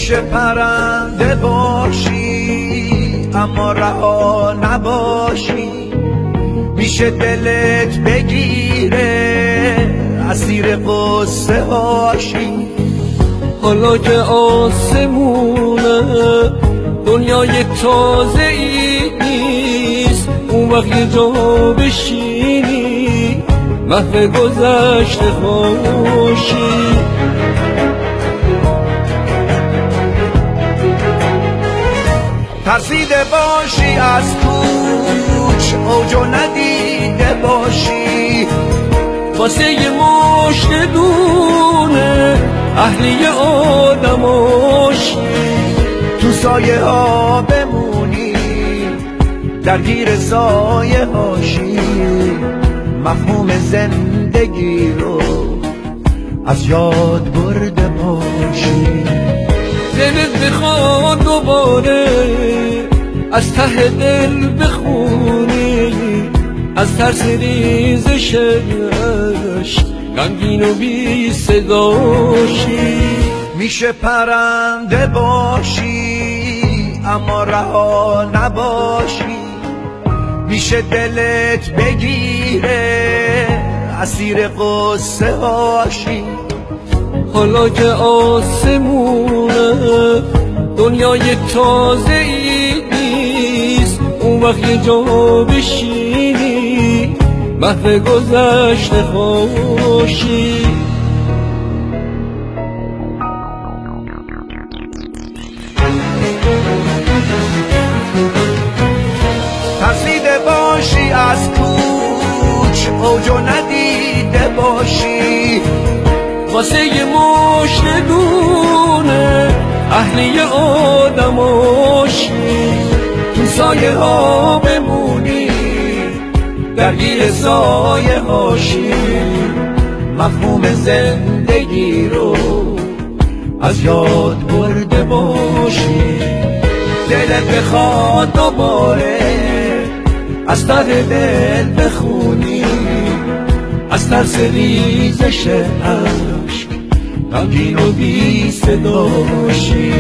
میشه پرنده باشی اما رها نباشی، میشه دلت بگیره اسیر قصه هاشی. حالا که آسمونه دنیای تازه ای نیست، اون وقت یه جا بشینی محو گذشته باشی. ترسیده باشی از کوچ اوجو ندیده باشی، واسه یه مشت دونه اهلی آدماشی. تو سایه ها بمونی درگیر سایه هاشی، مفهوم زندگی رو از یاد برده باشی. دلت بخواد دوباره از ته دل بخونی، از ترس ریزشش غمگین و بی صداشی. میشه پرنده باشی اما رها نباشی، میشه دلت بگیره اسیر قصه هاشی. حالا که آسمونه دنیای تازه ای نیست، اون وقت یه جا بشینی محو گذشته باشی. ترسیده باشی از کوچ اوجو ندیده باشی، واسه یه مشت دونه اهلی آدماشی. تو سایه ها بمونی درگیر سایه هاشی، مفهوم زندگی رو از یاد برده باشی. دلت بخواد دوباره از ته دل بخونی، از ترس ریزش عشق غمگین و بی صداشی.